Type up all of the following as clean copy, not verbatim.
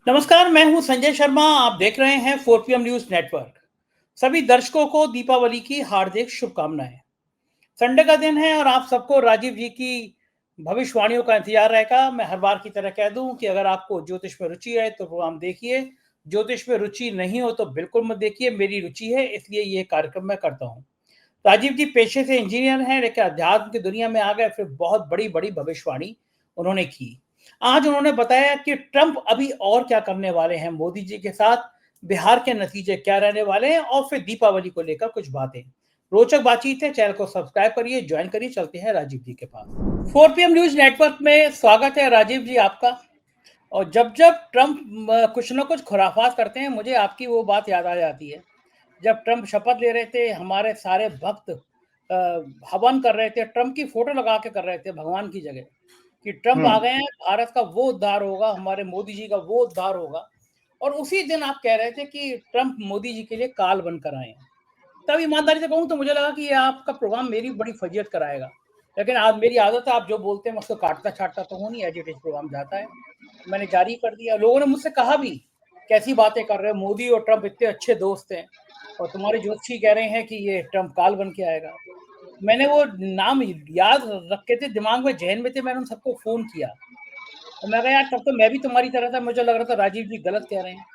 नमस्कार, मैं हूं संजय शर्मा। आप देख रहे हैं 4PM न्यूज नेटवर्क। सभी दर्शकों को दीपावली की हार्दिक शुभकामनाएं। संडे का दिन है और आप सबको राजीव जी की भविष्यवाणियों का इंतजार रहेगा। मैं हर बार की तरह कह दूं कि अगर आपको ज्योतिष में रुचि है तो प्रोग्राम देखिए, ज्योतिष में रुचि नहीं हो तो बिल्कुल मत देखिए। मेरी रुचि है, इसलिए ये कार्यक्रम मैं करता हूँ। राजीव जी पेशे से इंजीनियर हैं, लेकिन अध्यात्म की दुनिया में आ गए, फिर बहुत बड़ी बड़ी भविष्यवाणी उन्होंने की। आज उन्होंने बताया कि ट्रंप अभी और क्या करने वाले हैं मोदी जी के साथ, बिहार के नतीजे क्या रहने वाले हैं और फिर दीपावली को लेकर कुछ बातें। रोचक बातचीत है, चैनल को सब्सक्राइब करिए, ज्वाइन करिए। चलते हैं राजीव जी के पास। 4PM न्यूज नेटवर्क में स्वागत है राजीव जी आपका। और जब जब ट्रंप कुछ ना कुछ खुराफात करते हैं, मुझे आपकी वो बात याद आ जाती है जब ट्रंप शपथ ले रहे थे। हमारे सारे भक्त हवन कर रहे थे, ट्रंप की फोटो लगा के कर रहे थे भगवान की जगह, कि ट्रंप आ गए हैं, भारत का वो उद्धार होगा, हमारे मोदी जी का वो उद्धार होगा। और उसी दिन आप कह रहे थे कि ट्रंप मोदी जी के लिए काल बनकर आए हैं। तब ईमानदारी से कहूँ तो मुझे लगा कि ये आपका प्रोग्राम मेरी बड़ी फजीयत कराएगा, लेकिन आज मेरी आदत है, आप जो बोलते हैं मैं उसको काटता छाटता तो हूँ नहीं, एज इट इज प्रोग्राम जाता है। मैंने जारी कर दिया। लोगों ने मुझसे कहा भी, कैसी बातें कर रहे हो, मोदी और ट्रंप इतने अच्छे दोस्त हैं और तुम्हारे ज्योतिषी कह रहे हैं कि ये ट्रंप काल बन के आएगा। मैंने वो नाम याद रखे थे, दिमाग में जहन में थे, मैंने उन सबको फोन किया और मैं कहा यार तब तो मैं भी तुम्हारी तरह था, मुझे लग रहा था राजीव जी गलत कह रहे हैं।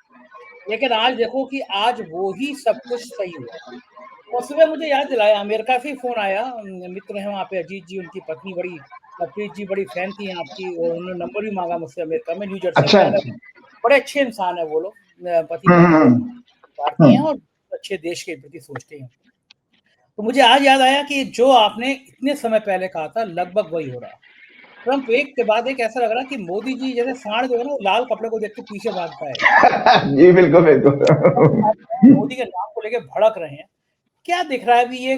लेकिन आज देखो कि आज वो ही सब कुछ सही हुआ। और सुबह मुझे याद दिलाया, अमेरिका से ही फोन आया, मित्र हैं वहाँ पे अजीत जी, उनकी पत्नी बड़ी, हरप्रीत जी बड़ी फैन थी आपकी, और उन्होंने नंबर भी मांगा मुझसे, अमेरिका में न्यू जर्सी में। अच्छा। हालांकि बड़े अच्छे इंसान है वो लोग, पति हम्म पत्नी हम्म दोनों भारतीय हैं और अच्छे देश के प्रति सोचते हैं। तो मुझे आज याद आया कि जो आपने इतने समय पहले कहा था लगभग वही हो रहा। ट्रंप एक के बाद एक, ऐसा लग रहा कि मोदी जी जैसे सांड जो है ना, वो लाल कपड़े को देख के पीछे भागता है। जी बिल्कुल बिल्कुल। मोदी के नाम को लेके भड़क रहे हैं। क्या दिख रहा है अभी, ये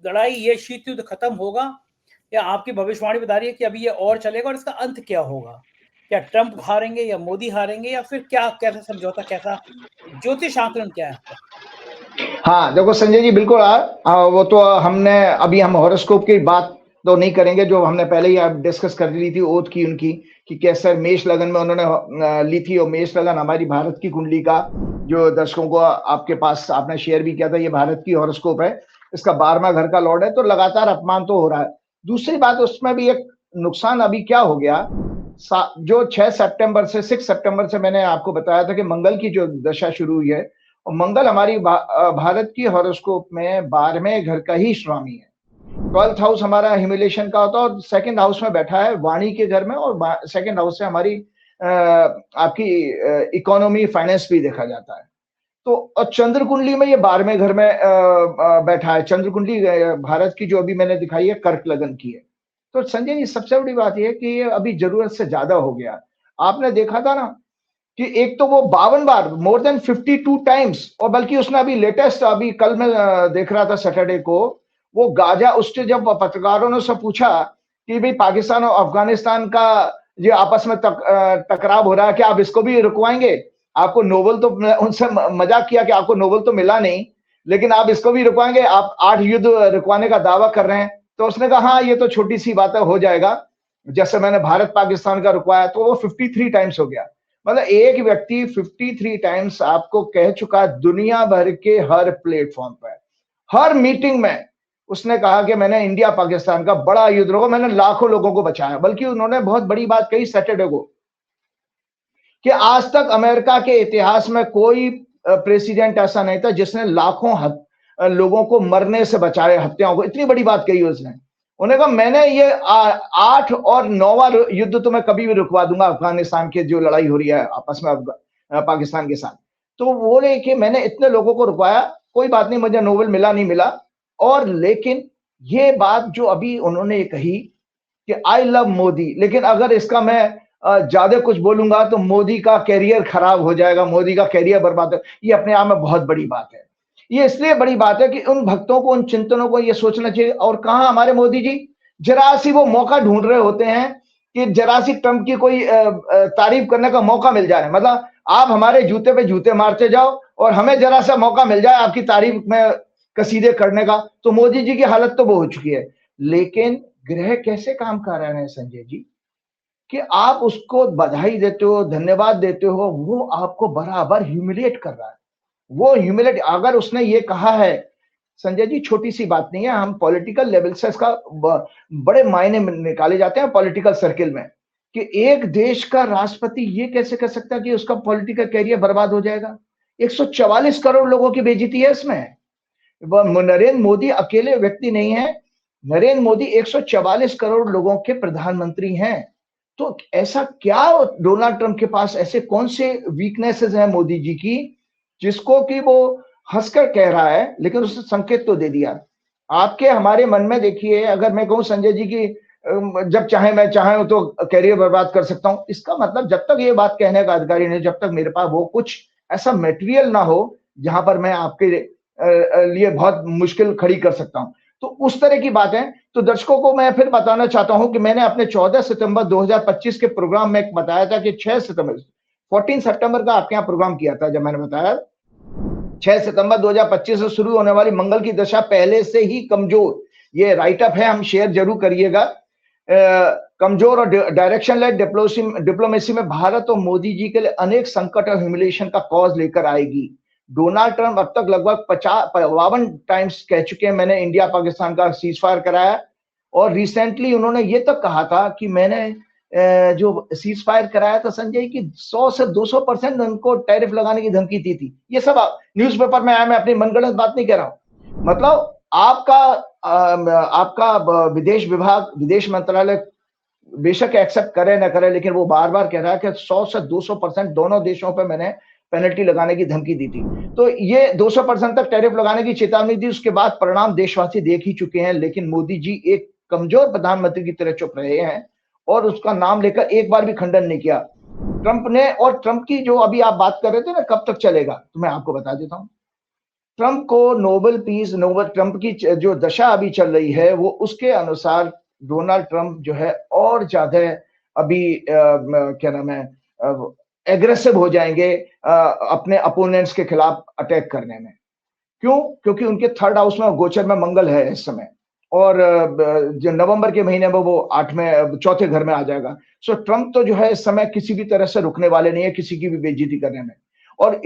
लड़ाई, ये शीत युद्ध खत्म होगा या आपकी भविष्यवाणी बता रही है कि अभी ये और चलेगा, और इसका अंत क्या होगा? क्या ट्रंप हारेंगे या मोदी हारेंगे, या फिर क्या, कैसा समझौता, कैसा ज्योतिष आंकलन क्या है आपका? हाँ देखो संजय जी बिल्कुल वो तो हमने अभी हम हॉरोस्कोप की बात तो नहीं करेंगे, जो हमने पहले ही डिस्कस कर ली थी ओथ की उनकी, कि कैसे मेष लगन में उन्होंने ली थी। और मेष लगन हमारी भारत की कुंडली का, जो दर्शकों को आपके पास आपने शेयर भी किया था, ये भारत की हॉरोस्कोप है, इसका 12वां घर का लॉर्ड है, तो लगातार अपमान तो हो रहा है। दूसरी बात, उसमें भी एक नुकसान अभी क्या हो गया, जो 6 सितंबर से मैंने आपको बताया था कि मंगल की जो दशा शुरू हुई है, और मंगल हमारी भारत की हॉरोस्कोप में 12वें घर का ही स्वामी है। 12th हाउस हमारा ह्यूमिलेशन का होता है, और सेकंड हाउस में बैठा है वाणी के घर में, और सेकंड हाउस से हमारी आपकी इकोनॉमी फाइनेंस भी देखा जाता है। तो और चंद्र कुंडली में ये 12वें घर में बैठा है। चंद्र कुंडली भारत की जो अभी मैंने दिखाई है कर्क लगन की है। तो संजय जी सबसे बड़ी बात यह है कि ये अभी जरूरत से ज्यादा हो गया। आपने देखा था ना कि एक तो वो 52 बार, मोर देन 52 टाइम्स, और बल्कि उसने अभी लेटेस्ट, अभी कल मैं देख रहा था सैटरडे को, वो गाजा, उससे जब पत्रकारों ने उससे पूछा कि भाई पाकिस्तान और अफगानिस्तान का ये आपस में टकराव हो रहा है, क्या आप इसको भी रुकवाएंगे? आपको नोबेल तो, उनसे मजाक किया कि आपको नोबेल तो मिला नहीं, लेकिन आप इसको भी रुकवाएंगे? आप 8 युद्ध रुकवाने का दावा कर रहे हैं। तो उसने कहा हाँ ये तो छोटी सी बात है, हो जाएगा, जैसे मैंने भारत पाकिस्तान का रुकवाया। तो वो 53 टाइम्स हो गया। मतलब एक व्यक्ति 53 टाइम्स आपको कह चुका है, दुनिया भर के हर प्लेटफॉर्म पर, हर मीटिंग में उसने कहा कि मैंने इंडिया पाकिस्तान का बड़ा युद्ध रोका, मैंने लाखों लोगों को बचाया। बल्कि उन्होंने बहुत बड़ी बात कही सैटरडे को, कि आज तक अमेरिका के इतिहास में कोई प्रेसिडेंट ऐसा नहीं था जिसने लाखों लोगों को मरने से बचाए, हत्याओं को। इतनी बड़ी बात कही उसने। उन्होंने कहा मैंने ये 8 और 9वां युद्ध तो मैं कभी भी रुकवा दूंगा, अफगानिस्तान की जो लड़ाई हो रही है आपस में पाकिस्तान के साथ। तो वो बोले कि मैंने इतने लोगों को रुकवाया, कोई बात नहीं, मुझे नोबेल मिला नहीं मिला। और लेकिन ये बात जो अभी उन्होंने कही कि आई लव मोदी, लेकिन अगर इसका मैं ज्यादा कुछ बोलूंगा तो मोदी का कैरियर खराब हो जाएगा, मोदी का कैरियर बर्बाद हो। ये अपने आप में बहुत बड़ी बात है। ये इसलिए बड़ी बात है कि उन भक्तों को, उन चिंतनों को ये सोचना चाहिए। और कहां हमारे मोदी जी, जरा सी वो मौका ढूंढ रहे होते हैं कि जरा सी ट्रंप की कोई तारीफ करने का मौका मिल जाए। मतलब आप हमारे जूते पे जूते मारते जाओ और हमें जरा सा मौका मिल जाए आपकी तारीफ में कसीदे करने का, तो मोदी जी की हालत तो वो हो चुकी है। लेकिन ग्रह कैसे काम कर रहे हैं संजय जी? कि आप उसको बधाई देते हो, धन्यवाद देते हो, वो आपको बराबर ह्यूमिलिएट कर रहा है। वो ह्यूमिलिएट, अगर उसने ये कहा है, संजय जी छोटी सी बात नहीं है, हम पॉलिटिकल लेवल से इसका बड़े मायने निकाले जाते हैं पॉलिटिकल सर्किल में, कि एक देश का राष्ट्रपति ये कैसे कर सकता है कि उसका पॉलिटिकल कैरियर बर्बाद हो जाएगा। 144 करोड़ लोगों की बेइज्जती है इसमें। नरेंद्र मोदी अकेले व्यक्ति नहीं है, नरेंद्र मोदी 144 करोड़ लोगों के प्रधानमंत्री हैं। तो ऐसा क्या डोनाल्ड ट्रंप के पास ऐसे कौन से वीकनेसेस हैं मोदी जी की, जिसको कि वो हंसकर कह रहा है, लेकिन उसने संकेत तो दे दिया। आपके हमारे मन में देखिए, अगर मैं कहूं संजय जी की जब चाहे मैं चाहे तो कैरियर बर्बाद कर सकता हूं, इसका मतलब जब तक ये बात कहने का अधिकारी नहीं, जब तक मेरे पास वो कुछ ऐसा मटेरियल ना हो जहां पर मैं आपके लिए बहुत मुश्किल खड़ी कर सकता हूं, तो उस तरह की बात है। तो दर्शकों को मैं फिर बताना चाहता हूं कि मैंने अपने 14 सितंबर 2025 के प्रोग्राम में बताया था कि 6 सितंबर 14 सितंबर का आपके यहाँ प्रोग्राम किया था, जब मैंने बताया 6 सितंबर 2025 से शुरू होने वाली मंगल की दशा पहले से ही कमजोर, ये राइट अप है, हम शेयर जरूर करिएगा। कमजोर और डायरेक्शन लेड डिप्लोमेसी में भारत और मोदी जी के लिए अनेक संकट और ह्यूमिलिएशन का कॉज लेकर आएगी। डोनाल्ड ट्रंप अब तक लगभग 52 टाइम्स कह चुके हैं मैंने इंडिया पाकिस्तान का सीज फायर कराया, और रिसेंटली उन्होंने ये तक कहा था कि मैंने जो सीज फायर कराया था संजय की 100 से 200% उनको टैरिफ लगाने की धमकी दी थी। ये सब न्यूज़पेपर में आया, मैं अपनी मनगढ़ंत बात नहीं कह रहा हूं। मतलब आपका विदेश विभाग, विदेश मंत्रालय बेशक एक्सेप्ट करे ना करे, लेकिन वो बार बार कह रहा है कि 100 से 200% दोनों देशों पे मैंने पेनल्टी लगाने की धमकी दी थी। तो ये 200% तक टैरिफ लगाने की चेतावनी दी, उसके बाद परिणाम देशवासी देख ही चुके हैं। लेकिन मोदी जी एक कमजोर प्रधानमंत्री की तरह चुप रहे हैं और उसका नाम लेकर एक बार भी खंडन नहीं किया ट्रंप ने। और ट्रंप की जो अभी आप बात कर रहे थे ना कब तक चलेगा, तो मैं आपको बता देता हूं। ट्रंप को नोबेल पीस, ट्रंप की जो दशा अभी चल रही है वो उसके अनुसार डोनाल्ड ट्रंप जो है और ज्यादा अभी क्या नाम है एग्रेसिव हो जाएंगे अपने अपोनेंट्स के खिलाफ अटैक करने में। क्यों? क्योंकि उनके थर्ड हाउस में गोचर में मंगल है इस समय, और जो नवंबर के महीने में वो चौथे घर में आ जाएगा। सो ट्रंप तो जो है इस समय किसी भी तरह से रुकने वाले नहीं है किसी की भी बेइज्जती करने में। और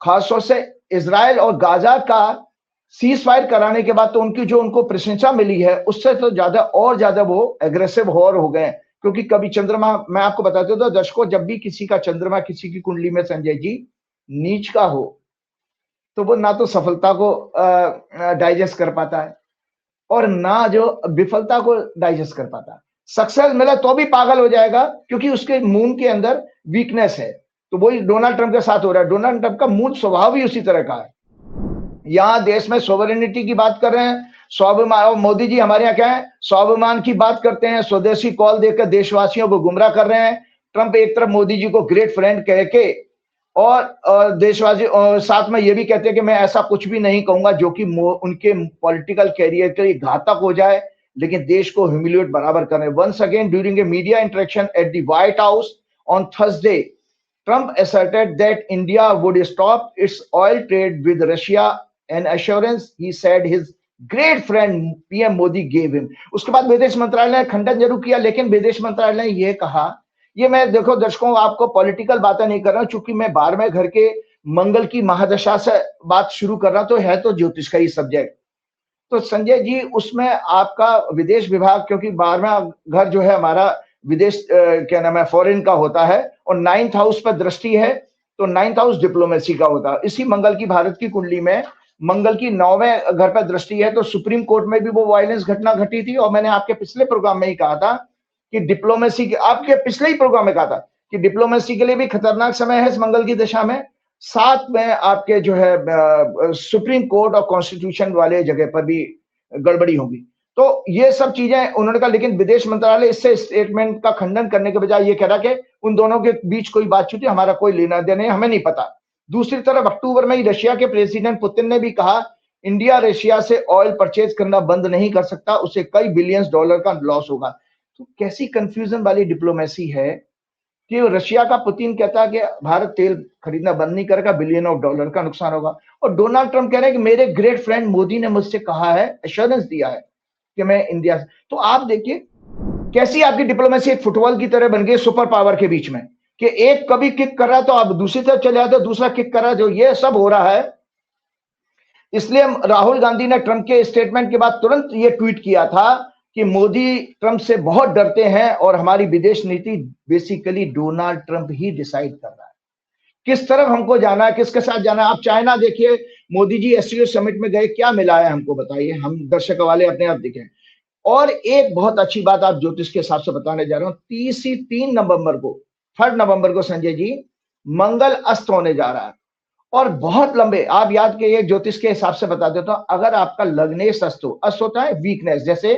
खासतौर से इजराइल और गाजा का सीज फायर कराने के बाद तो उनको प्रशंसा मिली है, उससे तो ज्यादा वो एग्रेसिव हो गए। क्योंकि कभी चंद्रमा, मैं आपको बताता हूं दर्शकों, जब भी किसी का चंद्रमा किसी की कुंडली में संजय जी नीच का हो तो वो ना तो सफलता को डाइजेस्ट कर पाता है और ना जो विफलता को डाइजेस्ट कर पाता है। सक्सेस मिला तो भी पागल हो जाएगा क्योंकि उसके मून के अंदर वीकनेस है। तो वही डोनाल्ड ट्रंप के साथ हो रहा है। डोनाल्ड ट्रंप का मूल स्वभाव ही उसी तरह का है। यहां देश में सोवरेनिटी की बात कर रहे हैं, स्वाभिमान, और मोदी जी हमारे यहाँ क्या है, स्वाभिमान की बात करते हैं, स्वदेशी कॉल देकर देशवासियों को गुमराह कर रहे हैं। ट्रंप एक तरफ मोदी जी को ग्रेट फ्रेंड कह के और देशवासी साथ में ये भी कहते हैं कि मैं ऐसा कुछ भी नहीं कहूंगा जो कि उनके पॉलिटिकल कैरियर के लिए घातक हो जाए, लेकिन देश को ह्यूमिलिएट बराबर कर रहे हैं। Once again during a media interaction at the White House on Thursday, Trump asserted that India would stop its oil trade with Russia, an assurance he said his great friend PM Modi gave him. उसके बाद विदेश मंत्रालय ने खंडन जरूर किया, लेकिन विदेश मंत्रालय ने यह कहा, ये मैं देखो दर्शकों आपको पॉलिटिकल बातें नहीं कर रहा हूं, चूंकि मैं 12वें घर के मंगल की महादशा से बात शुरू कर रहा हूं, तो है तो ज्योतिष का ही सब्जेक्ट। तो संजय जी उसमें आपका विदेश विभाग, क्योंकि 12वां घर जो है हमारा विदेश क्या नाम है फॉरेन का होता है, और 9th हाउस पर दृष्टि है, तो 9th हाउस डिप्लोमेसी का होता है। इसी मंगल की भारत की कुंडली में मंगल की 9वें घर पर दृष्टि है, तो सुप्रीम कोर्ट में भी वो वायलेंस घटना घटी थी। और मैंने आपके पिछले प्रोग्राम में ही कहा था कि डिप्लोमेसी के, आपके पिछले ही प्रोग्राम में कहा था कि डिप्लोमेसी के लिए भी खतरनाक समय है इस मंगल की दशा में। साथ में आपके जो है सुप्रीम कोर्ट और कॉन्स्टिट्यूशन वाले जगह पर भी गड़बड़ी होगी। तो ये सब चीजें उन्होंने कहा, लेकिन विदेश मंत्रालय इससे स्टेटमेंट का खंडन करने के बजाय ये कह रहा कि उन दोनों के बीच कोई बातचीत है, हमारा कोई लेना देना है, हमें नहीं पता। दूसरी तरफ अक्टूबर में ही रशिया के प्रेसिडेंट पुतिन ने भी कहा इंडिया रशिया से ऑयल परचेज करना बंद नहीं कर सकता, उसे कई बिलियंस डॉलर का लॉस होगा। तो कैसी कंफ्यूजन वाली डिप्लोमेसी है कि रशिया का पुतिन कहता है कि भारत तेल खरीदना बंद नहीं करेगा, बिलियन ऑफ डॉलर का नुकसान होगा, और डोनाल्ड ट्रंप कह रहे हैं कि मेरे ग्रेट फ्रेंड मोदी ने मुझसे कहा है, एश्योरेंस दिया है कि मैं इंडिया से। तो आप देखिए कैसी आपकी डिप्लोमेसी एक फुटबॉल की तरह बन गई सुपर पावर के बीच में, कि एक कभी किक कर रहा है तो आप दूसरी तरफ चले जाते हो, दूसरा किक कर रहा है, जो ये सब हो रहा है। इसलिए राहुल गांधी ने ट्रंप के स्टेटमेंट के बाद तुरंत ये ट्वीट किया था कि मोदी ट्रंप से बहुत डरते हैं और हमारी विदेश नीति बेसिकली डोनाल्ड ट्रंप ही डिसाइड कर रहा है किस तरफ हमको जाना है, किसके साथ जाना है। आप चाइना देखिए, मोदी जी एससीओ समिट में गए, क्या मिला है हमको बताइए, हम दर्शक वाले अपने आप देखें। और एक बहुत अच्छी बात आप ज्योतिष के हिसाब से बताने जा रहा हूं, 3 नवंबर को 3 नवंबर को संजय जी मंगल अस्त होने जा रहा है। और बहुत लंबे, आप याद कीजिए, ज्योतिष के हिसाब से बता देता हूं, अगर आपका लग्नेश अस्त हो, अस्त होता है वीकनेस, जैसे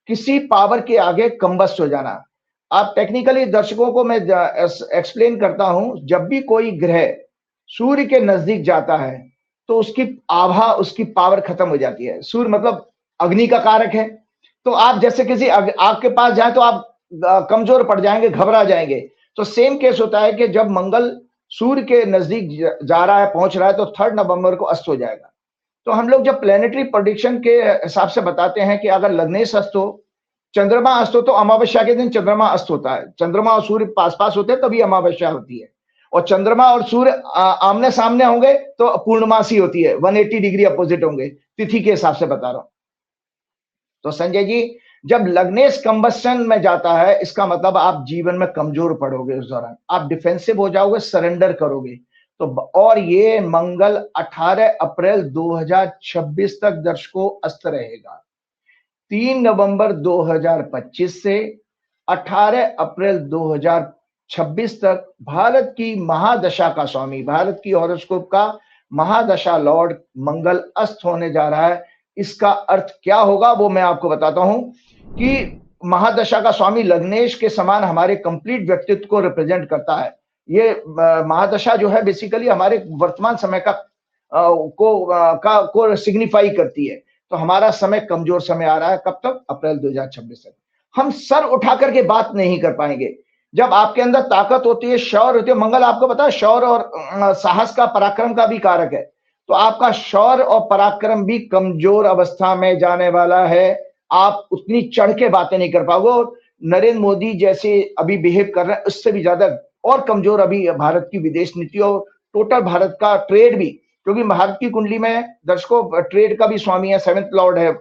किसी पावर के आगे कंबस्ट हो जाना। आप टेक्निकली दर्शकों को मैं एक्सप्लेन करता हूं, जब भी कोई ग्रह सूर्य के नजदीक जाता है तो उसकी आभा, उसकी पावर खत्म हो जाती है। सूर्य मतलब अग्नि का कारक है, तो आप जैसे किसी आग के पास जाए तो आप कमजोर पड़ जाएंगे, घबरा जाएंगे। तो सेम केस होता है कि जब मंगल सूर्य के नजदीक जा रहा है, पहुंच रहा है, तो 3 नवंबर को अस्त हो जाएगा। तो हम लोग जब प्लेनेटरी प्रेडिक्शन के हिसाब से बताते हैं कि अगर लग्नेश अस्त हो, चंद्रमा अस्त हो, तो अमावस्या के दिन चंद्रमा अस्त होता है। चंद्रमा और सूर्य पास पास होते हैं तभी अमावस्या होती है, और चंद्रमा और सूर्य आमने सामने होंगे तो पूर्णमासी होती है, 180 डिग्री अपोजिट होंगे, तिथि के हिसाब से बता रहा हूं। तो संजय जी, जब लग्नेश कंबस्टन में जाता है, इसका मतलब आप जीवन में कमजोर पड़ोगे, उस दौरान आप डिफेंसिव हो जाओगे, सरेंडर करोगे। तो और ये मंगल 18 अप्रैल 2026 तक दर्शकों अस्त रहेगा। 3 नवंबर 2025 से 18 अप्रैल 2026 तक भारत की महादशा का स्वामी, भारत की हॉरोस्कोप का महादशा लॉर्ड मंगल अस्त होने जा रहा है। इसका अर्थ क्या होगा वो मैं आपको बताता हूं कि महादशा का स्वामी लग्नेश के समान हमारे कंप्लीट व्यक्तित्व को रिप्रेजेंट करता है। ये महादशा जो है बेसिकली हमारे वर्तमान समय को सिग्निफाई करती है। तो हमारा समय कमजोर समय आ रहा है, कब तक? अप्रैल 2026 तक। हम सर उठा करके बात नहीं कर पाएंगे। जब आपके अंदर ताकत होती है, शौर्य होती है, मंगल आपको पता है शौर्य और साहस का, पराक्रम का भी कारक है, तो आपका शौर्य और पराक्रम भी कमजोर अवस्था में जाने वाला है। आप उतनी चढ़ के बातें नहीं कर पाओगे। नरेंद्र मोदी जैसे अभी बिहेव कर रहे हैं, उससे भी ज्यादा और कमजोर अभी भारत की विदेश नीति और टोटल भारत का ट्रेड भी, क्योंकि भारत की कुंडली में दर्शकों ट्रेड का भी स्वामी है, 7th लॉर्ड है,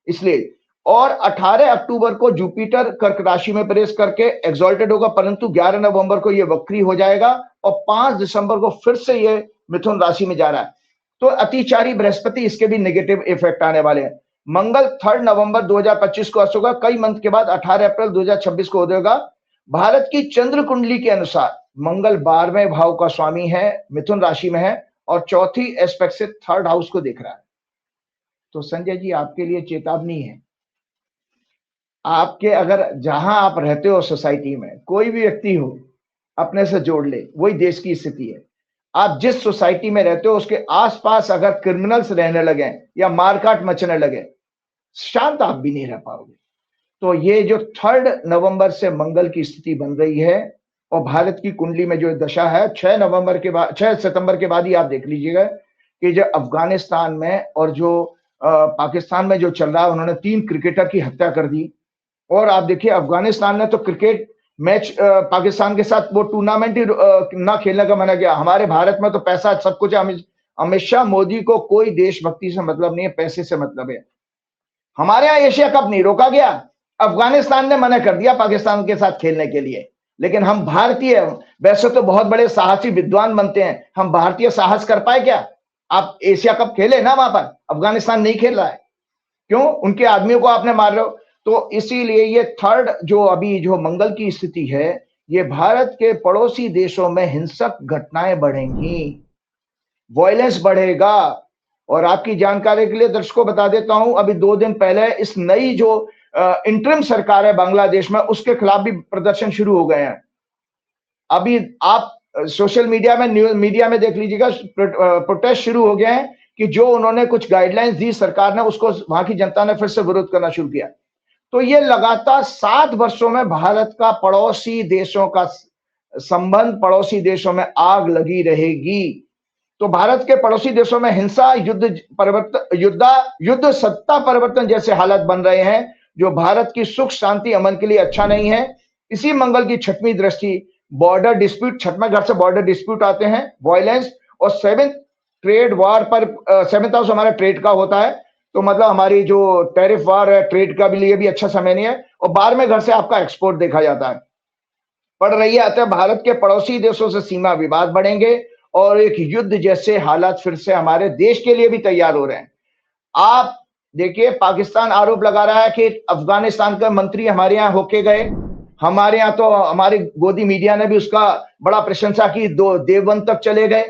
इसलिए। और 18 अक्टूबर को जुपिटर कर्क राशि में प्रवेश करके एग्जॉल्टेड होगा, परंतु 11 नवंबर को यह वक्री हो जाएगा और 5 दिसंबर को फिर से यह मिथुन राशि में जा रहा है। तो अतिचारी बृहस्पति, इसके भी नेगेटिव इफेक्ट आने वाले हैं। मंगल 3 नवंबर 2025 को अस्त होगा, कई मंथ के बाद 18 अप्रैल 2026 को हो जाएगा। भारत की चंद्र कुंडली के अनुसार मंगल 12वें भाव का स्वामी है, मिथुन राशि में है, और चौथी एस्पेक्ट से 3rd हाउस को देख रहा है। तो संजय जी, आपके लिए चेतावनी है। आपके अगर जहां आप रहते हो सोसाइटी में कोई भी व्यक्ति हो, अपने से जोड़ ले, वही देश की स्थिति है। आप जिस सोसाइटी में रहते हो उसके आसपास अगर क्रिमिनल्स रहने लगे या मारकाट मचने लगे, शांत आप भी नहीं रह पाओगे। तो ये जो 3 नवंबर से मंगल की स्थिति बन रही है, और भारत की कुंडली में जो दशा है, 6 सितंबर के बाद ही आप देख लीजिएगा कि जो अफगानिस्तान में और जो पाकिस्तान में जो चल रहा है, उन्होंने 3 क्रिकेटर की हत्या कर दी। और आप देखिए, अफगानिस्तान ने तो क्रिकेट मैच पाकिस्तान के साथ वो टूर्नामेंट ही ना खेलने का मना किया। हमारे भारत में तो पैसा सब कुछ है। अमित शाह, मोदी को कोई देशभक्ति से मतलब नहीं है, पैसे से मतलब है। हमारे यहाँ एशिया कप नहीं रोका गया, अफगानिस्तान ने मना कर दिया पाकिस्तान के साथ खेलने के लिए। लेकिन हम भारतीय वैसे तो बहुत बड़े साहसी विद्वान बनते हैं, हम भारतीय साहस कर पाए क्या? आप एशिया कप खेले ना, वहां पर अफगानिस्तान नहीं खेल रहा है, क्यों? उनके आदमियों को आपने मार रहे हो। तो इसीलिए ये 3rd जो अभी जो मंगल की स्थिति है, ये भारत के पड़ोसी देशों में हिंसक घटनाएं बढ़ेंगी, वायलेंस बढ़ेगा। और आपकी जानकारी के लिए दर्शकों बता देता हूं, अभी 2 दिन पहले इस नई जो इंटरिम सरकार है बांग्लादेश में, उसके खिलाफ भी प्रदर्शन शुरू हो गए हैं। अभी आप सोशल मीडिया में देख लीजिएगा, प्रोटेस्ट शुरू हो गए हैं कि जो उन्होंने कुछ गाइडलाइंस दी सरकार ने, उसको वहां की जनता ने फिर से विरोध करना शुरू किया। तो ये लगातार 7 वर्षों में भारत का पड़ोसी देशों का संबंध, पड़ोसी देशों में आग लगी रहेगी। तो भारत के पड़ोसी देशों में हिंसा, युद्ध, सत्ता परिवर्तन जैसे हालात बन रहे हैं, जो भारत की सुख शांति अमन के लिए अच्छा नहीं है। इसी मंगल की छठवीं दृष्टि बॉर्डर डिस्प्यूट, छठवां घर से बॉर्डर डिस्प्यूट आते हैं, वायलेंस, और 7th ट्रेड वार पर 7th हाउस हमारा ट्रेड का होता है, तो मतलब हमारी जो टैरिफ वार है ट्रेड का भी लिए भी अच्छा समय नहीं है। और 12वें घर से आपका एक्सपोर्ट देखा जाता है, पड़ रही है। अतः भारत के पड़ोसी देशों से सीमा विवाद बढ़ेंगे और एक युद्ध जैसे हालात फिर से हमारे देश के लिए भी तैयार हो रहे हैं। आप देखिए, पाकिस्तान आरोप लगा रहा है कि अफगानिस्तान का मंत्री हमारे यहाँ होके गए। हमारे यहाँ तो हमारी गोदी मीडिया ने भी उसका बड़ा प्रशंसा की, दो देवबंद तक चले गए।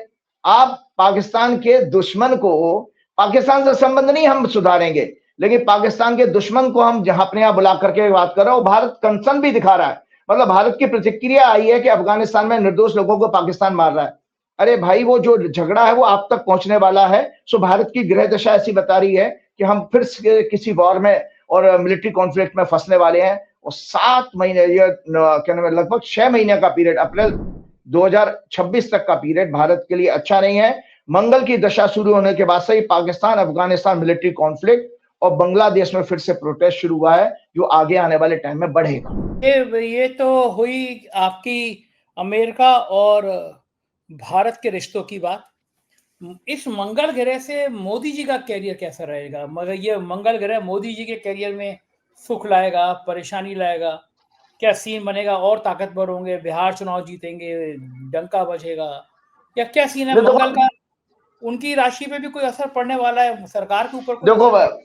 आप पाकिस्तान के दुश्मन को, पाकिस्तान से संबंध नहीं हम सुधारेंगे, लेकिन पाकिस्तान के दुश्मन को हम जहां अपने यहाँ बुला करके बात कर रहे हो, भारत कंसर्न भी दिखा रहा है। मतलब भारत की प्रतिक्रिया आई है कि अफगानिस्तान में निर्दोष लोगों को पाकिस्तान मार रहा है। अरे भाई, वो जो झगड़ा है वो आप तक पहुंचने वाला है। सो भारत की गृह दशा ऐसी बता रही है कि हम फिर से किसी वॉर में और मिलिट्री कॉन्फ्लिक्ट में फंसने वाले हैं। और 7 महीने, ये क्या नाम है, लगभग 6 महीने का पीरियड, अप्रैल 2026 तक का पीरियड भारत के लिए अच्छा नहीं है। मंगल की दशा शुरू होने के बाद से ही पाकिस्तान अफगानिस्तान मिलिट्री कॉन्फ्लिक्ट और बांग्लादेश में फिर से प्रोटेस्ट शुरू हुआ है, जो आगे आने वाले टाइम में बढ़ेगा। ये तो हुई आपकी अमेरिका और भारत के रिश्तों की बात। इस मंगल ग्रह से मोदी जी का कैरियर कैसा रहेगा? मगर ये मंगल ग्रह मोदी जी के कैरियर में सुख लाएगा, परेशानी लाएगा? क्या सीन बनेगा? और ताकतवर होंगे, बिहार चुनाव जीतेंगे, डंका बजेगा, या क्या सीन है मंगल का? उनकी राशि पे भी कोई असर पड़ने वाला है? सरकार के ऊपर कोई देखो, असर?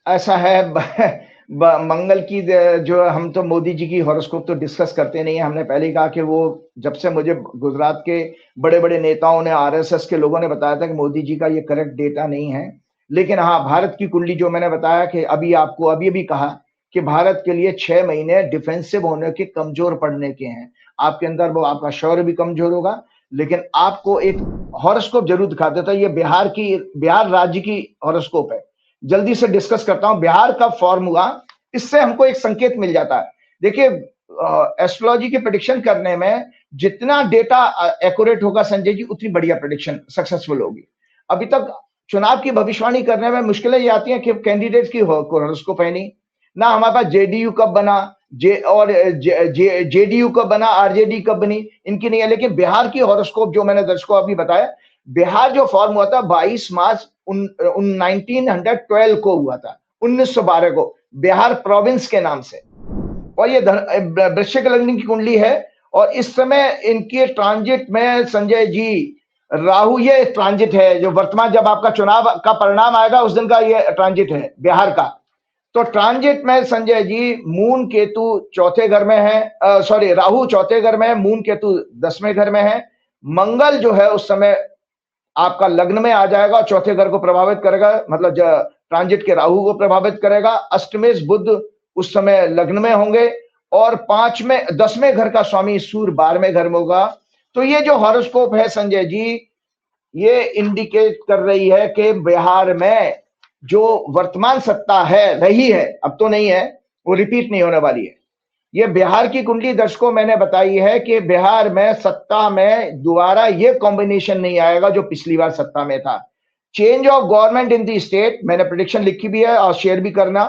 ऐसा है मंगल की जो, हम तो मोदी जी की हॉरोस्कोप तो डिस्कस करते नहीं है। हमने पहले ही कहा कि वो, जब से मुझे गुजरात के बड़े बड़े नेताओं ने, आरएसएस के लोगों ने बताया था कि मोदी जी का ये करेक्ट डेटा नहीं है। लेकिन हाँ, भारत की कुंडली जो मैंने बताया कि अभी आपको अभी कहा कि भारत के लिए 6 महीने डिफेंसिव होने के, कमजोर पड़ने के हैं। आपके अंदर वो आपका शौर्य भी कमजोर होगा। लेकिन आपको एक हॉरोस्कोप जरूर दिखा देता है, ये बिहार राज्य की हॉरोस्कोप है। जल्दी से डिस्कस करता हूं बिहार का फॉर्मूला, इससे हमको एक संकेत मिल जाता है। देखिए, एस्ट्रोलॉजी के प्रेडिक्शन करने में जितना डेटा एक्यूरेट होगा संजय जी, उतनी बढ़िया प्रेडिक्शन सक्सेसफुल होगी। अभी तक चुनाव की भविष्यवाणी करने में मुश्किलें ये आती हैं कि कैंडिडेट की हॉरोस्कोप है नहीं ना, हमारे पास जेडीयू कब बना, जेडीयू कब बना, आरजेडी कब बनी, इनकी नहीं है। लेकिन बिहार की हॉरोस्कोप जो मैंने दर्शकों अभी बताया, बिहार जो फॉर्म हुआ था 22 मार्च 1912 को हुआ था, 1912 को, बिहार प्रोविंस के नाम से। और ये वृश्चिक लग्न की कुंडली है। और इस समय इनके ट्रांजिट में संजय जी, राहु, ये ट्रांजिट है जो वर्तमान, जब आपका चुनाव का परिणाम आएगा उस दिन का ये ट्रांजिट है बिहार का। तो ट्रांजिट में संजय जी मून केतु चौथे घर में है, सॉरी, राहु चौथे घर में है, मून केतु 10वें घर में है। मंगल जो है उस समय आपका लग्न में आ जाएगा और चौथे घर को प्रभावित करेगा, मतलब ट्रांजिट के राहु को प्रभावित करेगा। अष्टमेश बुध उस समय लग्न में होंगे और 10वें घर का स्वामी सूर्य 12वें घर में होगा। तो ये जो हॉरोस्कोप है संजय जी, ये इंडिकेट कर रही है कि बिहार में जो वर्तमान सत्ता है, रही है, अब तो नहीं है, वो रिपीट नहीं होने वाली है। ये बिहार की कुंडली दर्शकों मैंने बताई है कि बिहार में सत्ता में दोबारा ये कॉम्बिनेशन नहीं आएगा जो पिछली बार सत्ता में था। Change of government in the state, मैंने प्रेडिक्शन लिखी भी है और शेयर भी करना,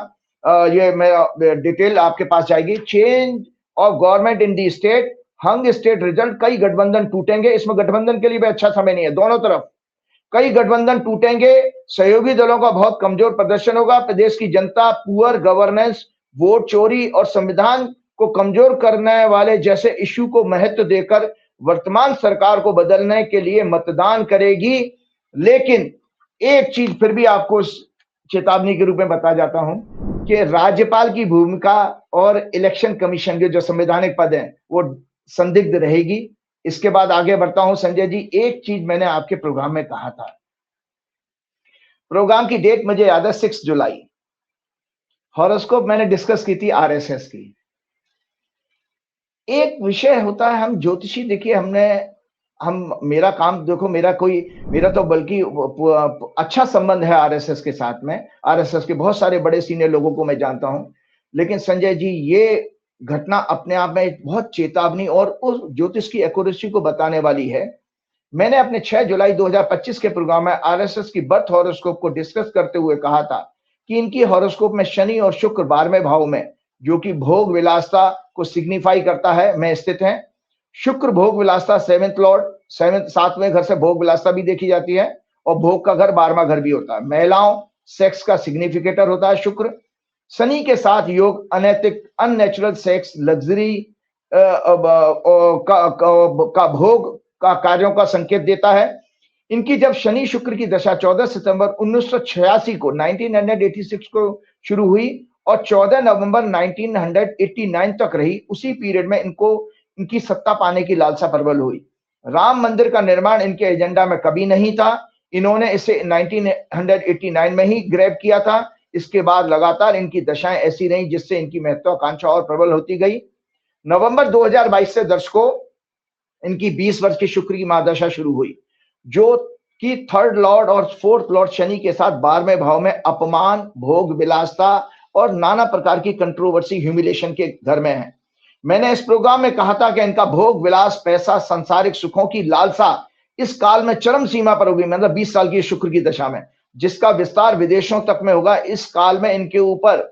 ये मैं डिटेल आपके पास जाएगी। Change of government in the state, hung state result, कई गठबंधन टूटेंगे। इसमें गठबंधन के लिए भी अच्छा समय नहीं है, दोनों तरफ कई गठबंधन टूटेंगे। सहयोगी दलों का बहुत कमजोर प्रदर्शन होगा। प्रदेश की जनता पुअर गवर्नेंस, वोट चोरी और संविधान को कमजोर करने वाले जैसे इश्यू को महत्व देकर वर्तमान सरकार को बदलने के लिए मतदान करेगी। लेकिन एक चीज फिर भी आपको चेतावनी के रूप में बता जाता हूं कि राज्यपाल की भूमिका और इलेक्शन कमीशन के जो संवैधानिक पद हैं वो संदिग्ध रहेगी। इसके बाद आगे बढ़ता हूं संजय जी। एक चीज मैंने आपके प्रोग्राम में कहा था, प्रोग्राम की डेट मुझे याद है 6 जुलाई, हॉरोस्कोप मैंने डिस्कस की थी आरएसएस की। एक विषय होता है, हम ज्योतिषी, देखिए मेरा काम देखो, मेरा तो बल्कि अच्छा संबंध है आरएसएस के साथ में। आरएसएस के बहुत सारे बड़े सीनियर लोगों को मैं जानता हूं। लेकिन संजय जी, ये घटना अपने आप में बहुत चेतावनी और उस ज्योतिष की एक्यूरेसी को बताने वाली है। मैंने अपने 6 जुलाई 2025 के प्रोग्राम में आरएसएस की बर्थ हॉरोस्कोप को डिस्कस करते हुए कहा था कि इनकी हॉरोस्कोप में शनि और शुक्र 12वें भाव में, जो कि भोग विलासता को सिग्निफाई करता है, में स्थित है। शुक्र भोग विलासता 7th लॉर्ड, 7वें घर से भोग विलासता भी देखी जाती है, और भोग का घर 12वां घर भी होता है। महिलाओं सेक्स का सिग्निफिकेटर होता है शुक्र। शनि के साथ योग अनैतिक, अननेचुरल सेक्स, लग्जरी का भोग का कार्यों का संकेत देता है। इनकी जब शनि शुक्र की दशा 14 सितंबर 1986 को 1986 को शुरू हुई और 14 नवंबर 1989 तक रही, उसी पीरियड में इनकी सत्ता पाने की लालसा प्रबल हुई। राम मंदिर का निर्माण इनके एजेंडा में कभी नहीं था, इन्होंने इसे 1989 में ही ग्रैब किया था। इसके बाद लगातार इनकी दशाएं ऐसी रही जिससे इनकी महत्वाकांक्षा और प्रबल होती गई। नवंबर 2022 से दर्शकों इनकी 20 वर्ष की शुक्र की महादशा शुरू हुई, जो कि 3rd लॉर्ड और 4th लॉर्ड शनि के साथ 12वें भाव में अपमान, भोग विलासता और नाना प्रकार की कंट्रोवर्सी, ह्यूमिलेशन के घर में है। मैंने इस प्रोग्राम में कहा था कि इनका भोग विलास, पैसा, सांसारिक सुखों की लालसा इस काल में चरम सीमा पर होगी, मतलब 20 साल की शुक्र की दशा में, जिसका विस्तार विदेशों तक में होगा। इस काल में इनके ऊपर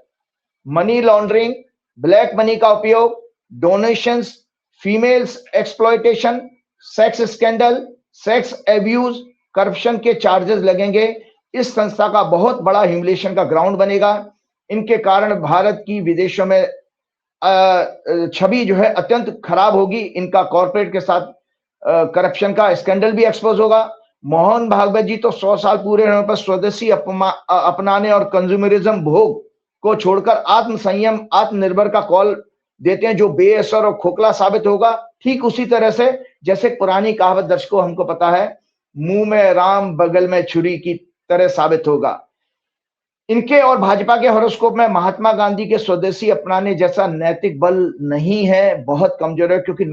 मनी लॉन्ड्रिंग, ब्लैक मनी का उपयोग, donations, females exploitation, sex scandal, sex abuse, corruption के चार्जेस लगेंगे। इस संस्था का बहुत बड़ा ह्यूमिलेशन का ग्राउंड बनेगा। इनके कारण भारत की विदेशों में छवि जो है अत्यंत खराब होगी। इनका कॉर्पोरेट के साथ करप्शन का स्कैंडल भी एक्सपोज होगा। मोहन भागवत जी तो 100 साल पूरे होने पर स्वदेशी अपनाने और कंज्यूमरिज्म, भोग को छोड़कर आत्म संयम, आत्मनिर्भर का कॉल देते हैं, जो बेअसर और खोखला साबित होगा। ठीक उसी तरह से जैसे पुरानी कहावत दर्शकों हमको पता है, मुंह में राम बगल में छुरी की तरह साबित होगा। इनके और भाजपा के हॉरोस्कोप में महात्मा गांधी के स्वदेशी अपनाने जैसा नैतिक बल नहीं है, बहुत कमजोर है, क्योंकि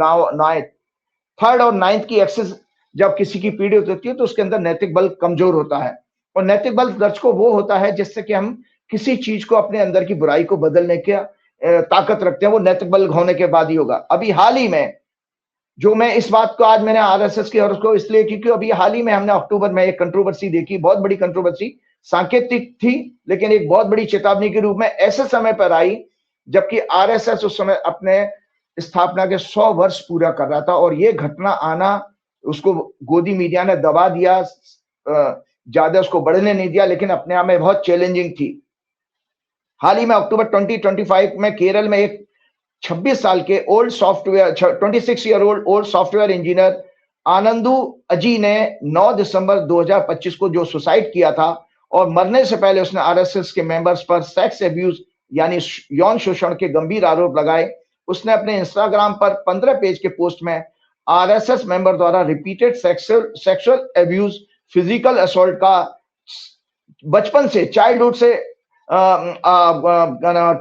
3rd और 9th की एक्सिस जब किसी की पीढ़ी होती है तो उसके अंदर नैतिक बल कमजोर होता है। और नैतिक बल दर्शकों वो होता है जिससे कि हम किसी चीज को, अपने अंदर की बुराई को बदलने की ताकत रखते हैं, वो नैतिक बल होने के बाद ही होगा। अभी हाल ही में जो मैं इस बात को आज मैंने आरएसएस के हॉरोस्कोप इसलिए क्योंकि अभी हाल ही में हमने अक्टूबर में एक कंट्रोवर्सी देखी, बहुत बड़ी कंट्रोवर्सी, सांकेतिक थी लेकिन एक बहुत बड़ी चेतावनी के रूप में ऐसे समय पर आई जबकि आरएसएस उस समय अपने स्थापना के 100 वर्ष पूरा कर रहा था, और ये घटना आना, उसको गोदी मीडिया ने दबा दिया, ज्यादा उसको बढ़ने नहीं दिया, लेकिन अपने आप में बहुत चैलेंजिंग थी। हाल ही में अक्टूबर 2025 में केरल में एक 26 साल के old software 26 year old software engineer Anandu अजी ने 9 दिसंबर 2025 को जो सुसाइड किया था, और मरने से पहले उसने आरएसएस के मेंबर्स पर सेक्स एब्यूज यानी यौन शोषण के गंभीर आरोप लगाए। उसने अपने इंस्टाग्राम पर 15 पेज के पोस्ट में आरएसएस मेंबर द्वारा repeated sexual abuse, physical assault का बचपन से, चाइल्डहुड से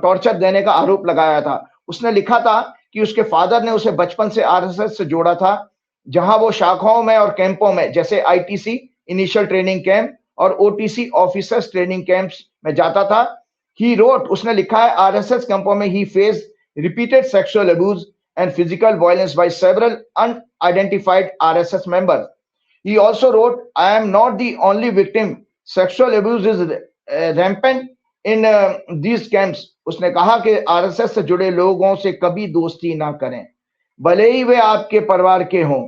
टॉर्चर देने का आरोप लगाया था। उसने लिखा था कि उसके फादर ने उसे बचपन से आरएसएस से जोड़ा था, जहां वो शाखाओं में और कैंपों में जैसे आईटीसी इनिशियल ट्रेनिंग कैंप और ओटीसी ऑफिसर्स ट्रेनिंग कैंप्स में जाता था। ही रोट, उसने लिखा है, आरएसएस कैंपों में ही face repeated sexual abuse and physical violence by several unidentified RSS members. He also wrote, I am not the only victim. Sexual abuse is rampant in these camps. उसने कहा कि RSS से जुड़े लोगों से कभी दोस्ती ना करें, भले ही वे आपके परिवार के हों।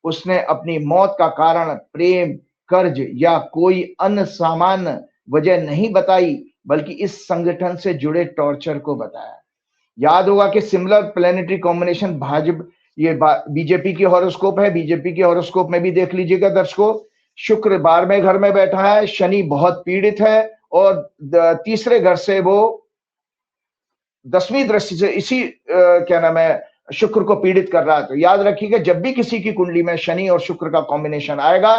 उसने अपनी मौत का कारण प्रेम, कर्ज या कोई अन्य सामान्य वजह नहीं बताई, बल्कि इस संगठन से जुड़े टॉर्चर को बताया। याद होगा कि सिमिलर प्लेनेटरी कॉम्बिनेशन भाजपा, ये बीजेपी की हॉरोस्कोप है, बीजेपी के हॉरोस्कोप में भी देख लीजिएगा दर्शकों। शुक्र 12वें घर में बैठा है, शनि बहुत पीड़ित है, और तीसरे घर से वो 10वीं दृष्टि से इसी क्या नाम है, शुक्र को पीड़ित कर रहा है। तो याद रखिएगा, जब भी किसी की कुंडली में शनि और शुक्र का कॉम्बिनेशन आएगा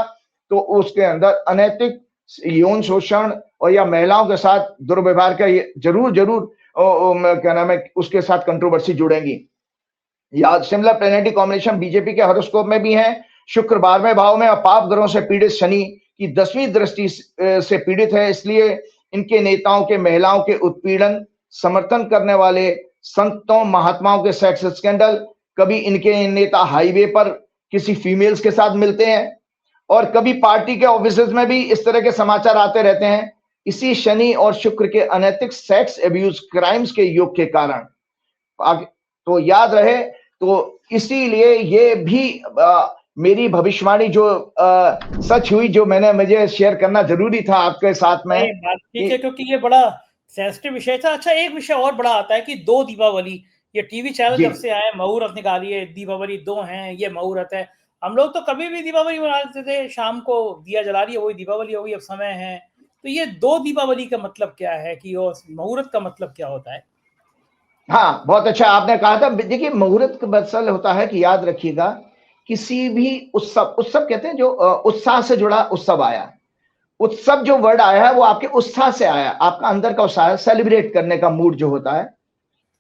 तो उसके अंदर अनैतिक यौन शोषण और या महिलाओं के साथ दुर्व्यवहार का ये जरूर क्या नाम है, उसके साथ कंट्रोवर्सी जुड़ेंगी। याद, सिमिलर प्लेनेटरी कॉम्बिनेशन बीजेपी के हॉरोस्कोप में भी है। शुक्र 12वें भाव में और पाप ग्रहों से पीड़ित शनि की 10वीं दृष्टि से पीड़ित है, इसलिए इनके नेताओं के महिलाओं के उत्पीड़न, समर्थन करने वाले संतों महात्माओं के सेक्स स्कैंडल, कभी इनके नेता हाईवे पर किसी फीमेल्स के साथ मिलते हैं, और कभी पार्टी के ऑफिसेज में भी इस तरह के समाचार आते रहते हैं। इसी शनि और शुक्र के अनैतिक सेक्स एब्यूज क्राइम्स के योग के कारण। तो याद रहे, तो इसीलिए ये भी मेरी भविष्यवाणी जो सच हुई, जो मुझे शेयर करना जरूरी था आपके साथ में। सही बात, ठीक है, क्योंकि ये बड़ा सेंसिटिव विषय था। अच्छा, एक विषय और बड़ा आता है कि 2 दीपावली, ये टीवी चैनल जब से आए, मुहूर्त निकाली है, दीपावली 2 हैं, ये मुहूर्त है। हम लोग तो कभी भी दीपावली मना लेते थे, शाम को दिया जला रही है, वही दीपावली हो गई, अब समय है। तो ये 2 दीपावली का मतलब क्या है कि वो मुहूर्त का मतलब क्या होता है? हाँ, बहुत अच्छा आपने कहा था। देखिए, मुहूर्त का मतलब होता है कि याद रखिएगा, किसी भी उत्सव, उत्सव कहते हैं जो उत्साह से जुड़ा उत्सव आया। उत्सव जो वर्ड आया है वो आपके उत्साह से आया, आपका अंदर का उत्साह, सेलिब्रेट करने का मूड जो होता है।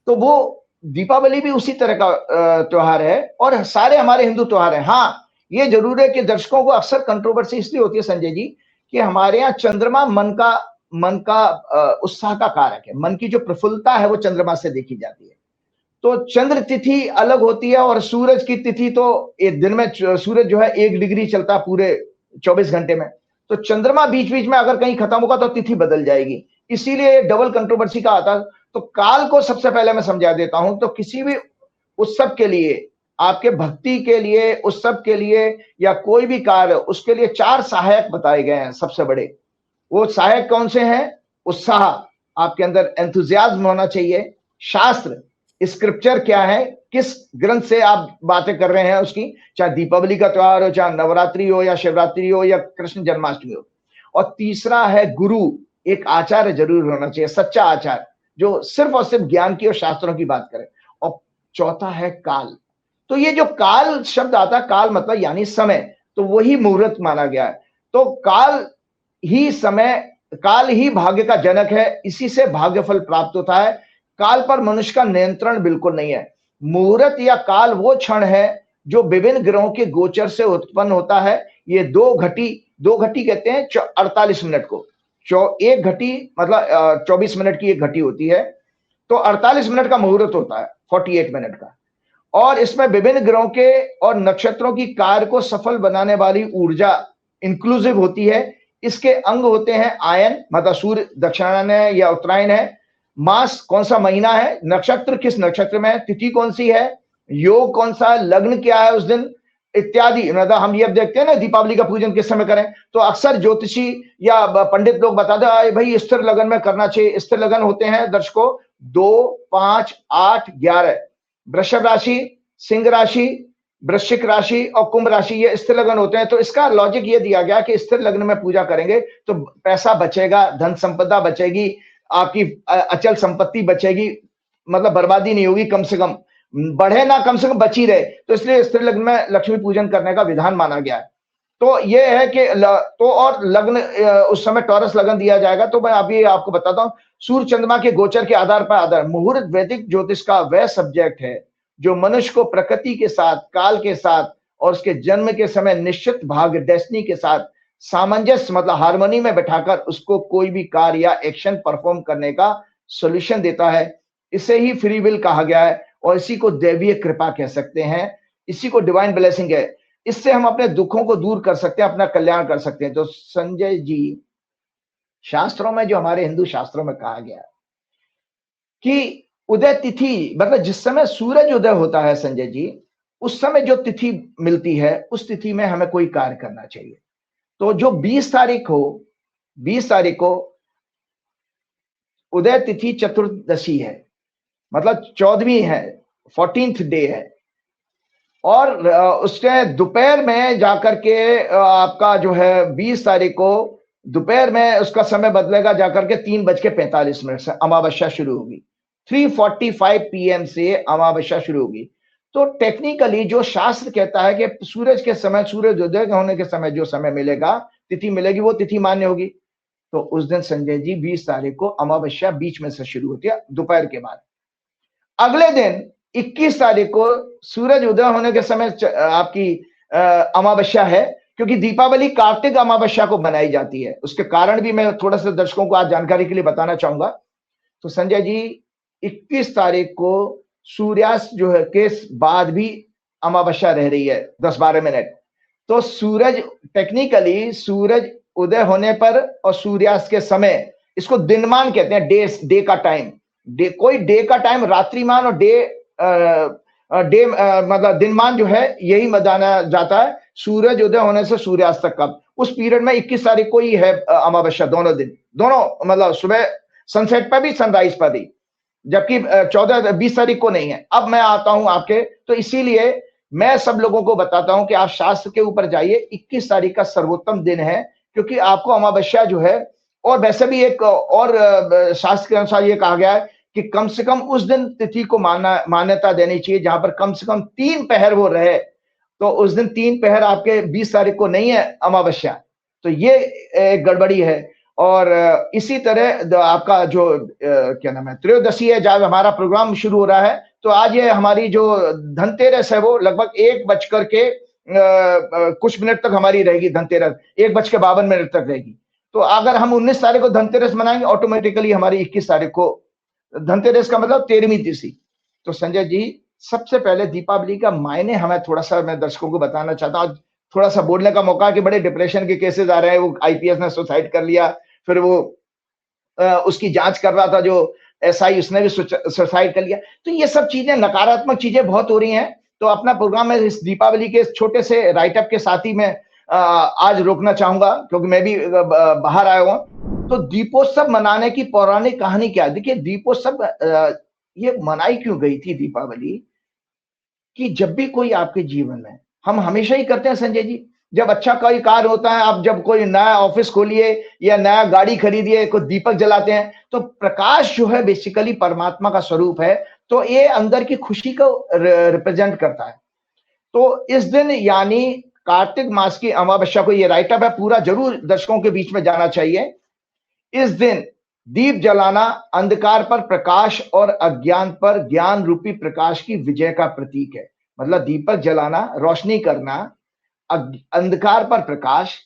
तो वो दीपावली भी उसी तरह का त्योहार है, और सारे हमारे हिंदू त्योहार हैं। हाँ, ये जरूर है कि दर्शकों को अक्सर कंट्रोवर्सी इसलिए होती है संजय जी, कि हमारे यहाँ चंद्रमा मन का उत्साह का कारक है। मन की जो प्रफुल्लता है वो चंद्रमा से देखी जाती है। तो चंद्र तिथि अलग होती है, और सूरज की तिथि तो एक दिन में सूरज जो है 1 डिग्री चलता पूरे 24 घंटे में। तो चंद्रमा बीच बीच में अगर कहीं खत्म होगा तो तिथि बदल जाएगी, इसीलिए डबल कंट्रोवर्सी का आता है। तो काल को सबसे पहले मैं समझा देता हूं। तो किसी भी उत्सव के लिए, आपके भक्ति के लिए, उत्सव के लिए, या कोई भी कार्य, उसके लिए 4 सहायक बताए गए हैं सबसे बड़े। वो सहायक कौन से हैं? उत्साह, आपके अंदर एंथुजियाज्म होना चाहिए। शास्त्र, स्क्रिप्चर क्या है, किस ग्रंथ से आप बातें कर रहे हैं उसकी, चाहे दीपावली का त्योहार हो, चाहे नवरात्रि हो, या शिवरात्रि हो, या कृष्ण जन्माष्टमी हो। और तीसरा है गुरु, एक आचार्य जरूर होना चाहिए, सच्चा आचार्य, जो सिर्फ और सिर्फ ज्ञान की और शास्त्रों की बात करे। और चौथा है काल। तो ये जो काल शब्द आता है, काल मतलब यानी समय, तो वही मुहूर्त माना गया है। तो काल ही भाग्य का जनक है, इसी से भाग्य फल प्राप्त होता है। काल पर मनुष्य का नियंत्रण बिल्कुल नहीं है। मुहूर्त या काल वो क्षण है जो विभिन्न ग्रहों के गोचर से उत्पन्न होता है। ये दो घटी कहते हैं 48 मिनट को। एक घटी मतलब 24 मिनट की एक घटी होती है, तो 48 मिनट का मुहूर्त होता है, 48 मिनट का। और इसमें विभिन्न ग्रहों के और नक्षत्रों की कार्य को सफल बनाने वाली ऊर्जा इंक्लूसिव होती है। इसके अंग होते हैं आयन, मतलब सूर्य दक्षिणायन है या उत्तरायण है, मास कौन सा महीना है, नक्षत्र किस नक्षत्र में है, तिथि कौन सी है, योग कौन सा है, लग्न क्या है उस दिन, इत्यादि। मतलब हम ये देखते हैं ना, दीपावली का पूजन किस समय करें, तो अक्सर ज्योतिषी या पंडित लोग बताते हैं भाई स्थिर लगन में करना चाहिए। स्थिर लगन होते हैं दर्शकों 2, 5, 8, 11। वृषभ राशि, सिंह राशि, वृश्चिक राशि और कुंभ राशि, ये स्थिर लग्न होते हैं। तो इसका लॉजिक ये दिया गया कि स्थिर लग्न में पूजा करेंगे तो पैसा बचेगा, धन संपदा बचेगी, आपकी अचल संपत्ति बचेगी, मतलब बर्बादी नहीं होगी, कम से कम बढ़े ना, कम से कम बची रहे। तो इसलिए स्थिर लग्न में लक्ष्मी पूजन करने का विधान माना गया है। तो ये है कि तो और लग्न उस समय टॉरस लगन दिया जाएगा। तो मैं अभी आपको बताता हूं, सूर्य चंद्रमा के गोचर के आधार पर आधार मुहूर्त वैदिक ज्योतिष का वह सब्जेक्ट है जो मनुष्य को प्रकृति के साथ, काल के साथ और उसके जन्म के समय निश्चित भाग्य डेस्टिनी के साथ सामंजस्य मतलब हार्मोनी में बैठाकर उसको कोई भी कार्य या एक्शन परफॉर्म करने का सॉल्यूशन देता है। इसे ही फ्री विल कहा गया है, और इसी को दैवीय कृपा कह सकते हैं, इसी को डिवाइन ब्लेसिंग है। इससे हम अपने दुखों को दूर कर सकते हैं, अपना कल्याण कर सकते हैं। तो संजय जी, शास्त्रों में, जो हमारे हिंदू शास्त्रों में कहा गया कि उदय तिथि मतलब जिस समय सूरज उदय होता है संजय जी, उस समय जो तिथि मिलती है उस तिथि में हमें कोई कार्य करना चाहिए। तो जो 20 तारीख को उदय तिथि चतुर्दशी है, मतलब 14वीं है, 14th डे है। और उसके दोपहर में जाकर के आपका जो है 20 तारीख को दोपहर में उसका समय बदलेगा जाकर के 3:45 से अमावस्या शुरू होगी। 3:45 PM से अमावस्या शुरू होगी। तो टेक्निकली जो शास्त्र कहता है कि सूरज के समय, सूर्योदय होने के समय जो समय मिलेगा, तिथि मिलेगी, वो तिथि मान्य होगी। तो उस दिन संजय जी 20 तारीख को अमावस्या बीच में से शुरू होती है, दोपहर के बाद। अगले दिन 21 तारीख को सूरज उदय होने के समय आपकी अमावस्या है, क्योंकि दीपावली कार्तिक अमावस्या को बनाई जाती है। उसके कारण भी मैं थोड़ा सा दर्शकों को आज जानकारी के लिए बताना चाहूंगा। तो संजय जी 21 तारीख को सूर्यास्त जो है के बाद भी अमावस्या रह रही है 10-12 मिनट। तो सूरज टेक्निकली सूरज उदय होने पर और सूर्यास्त के समय, इसको दिनमान कहते हैं, डे का टाइम। कोई डे का टाइम रात्रिमान और मतलब दिनमान जो है यही जाना जाता है सूरज उदय होने से सूर्यास्त तक का। उस पीरियड में 21 तारीख को ही है अमावस्या, दोनों दिन, दोनों मतलब सुबह सनसेट पर भी सनराइज पर भी, जबकि 20 तारीख को नहीं है। अब मैं आता हूं आपके, तो इसीलिए मैं सब लोगों को बताता हूं कि आप शास्त्र के ऊपर जाइए, 21 तारीख का सर्वोत्तम दिन है, क्योंकि आपको अमावस्या जो है, और वैसे भी एक और शास्त्र के अनुसार ये कहा गया है कि कम से कम उस दिन तिथि को मान्यता देनी चाहिए जहां पर कम से कम 3 पहर वो रहे। तो उस दिन 3 पहर आपके 20 तारीख को नहीं है अमावस्या, तो ये एक गड़बड़ी है। और इसी तरह आपका जो क्या नाम है, त्रयोदशी है, जब हमारा प्रोग्राम शुरू हो रहा है, तो आज ये हमारी जो धनतेरस है वो लगभग 1 के कुछ मिनट तक हमारी रहेगी धनतेरस, 1:52 तक रहेगी। तो अगर हम 19 तारीख को धनतेरस मनाएंगे, ऑटोमेटिकली हमारी 21 तारीख को धनतेरस का मतलब 13वीं तिथि। तो संजय जी, सबसे पहले दीपावली का मायने हमें थोड़ा सा, मैं दर्शकों को बताना चाहता हूँ, थोड़ा सा बोलने का मौका कि बड़े डिप्रेशन के केसेस आ रहे हैं, वो आईपीएस ने सुसाइड कर लिया, फिर वो उसकी जांच कर रहा था जो एसआई, उसने भी सुसाइड कर लिया। तो ये सब चीजें, नकारात्मक चीजें बहुत हो रही हैं। तो अपना प्रोग्राम में इस दीपावली के छोटे से राइटअप के साथ ही मैं आज रोकना चाहूंगा, क्योंकि मैं भी बाहर आया हूं। तो दीपोत्सव मनाने की पौराणिक कहानी क्या है? देखिए, दीपोत्सव ये मनाई क्यों गई थी दीपावली, कि जब भी कोई आपके जीवन में, हम हमेशा ही करते हैं संजय जी, जब अच्छा कोई कार्य होता है, आप जब कोई नया ऑफिस खोलिए या नया गाड़ी खरीदिए, कोई दीपक जलाते हैं, तो प्रकाश जो है बेसिकली परमात्मा का स्वरूप है, तो ये अंदर की खुशी को रिप्रेजेंट करता है। तो इस दिन यानी कार्तिक मास की अमावस्या को, ये राइटअप है पूरा, जरूर दर्शकों के बीच में जाना चाहिए। इस दिन दीप जलाना अंधकार पर प्रकाश और अज्ञान पर ज्ञान रूपी प्रकाश की विजय का प्रतीक है। मतलब दीपक जलाना, रोशनी करना, अंधकार पर प्रकाश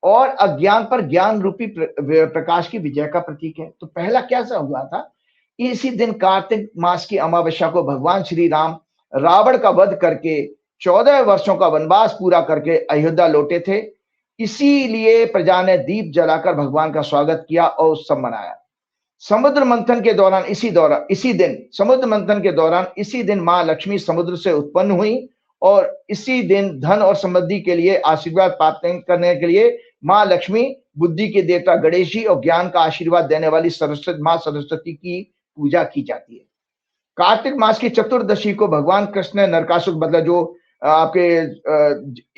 और अज्ञान पर ज्ञान रूपी प्रकाश की विजय का प्रतीक है। तो पहला कैसा हुआ था, इसी दिन कार्तिक मास की अमावस्या को भगवान श्री राम रावण का वध करके 14 वर्षों का वनवास पूरा करके अयोध्या लौटे थे। इसीलिए प्रजा ने दीप जलाकर भगवान का स्वागत किया और उत्सव मनाया। समुद्र मंथन के दौरान, इसी दिन समुद्र मंथन के दौरान इसी दिन मां लक्ष्मी समुद्र से उत्पन्न हुई, और इसी दिन धन और समृद्धि के लिए आशीर्वाद प्राप्त करने के लिए मां लक्ष्मी, बुद्धि के देवता गणेश जी और ज्ञान का आशीर्वाद देने वाली मां सरस्वती की पूजा की जाती है। कार्तिक मास की चतुर्दशी को भगवान कृष्ण ने नरकासुर, मतलब जो आपके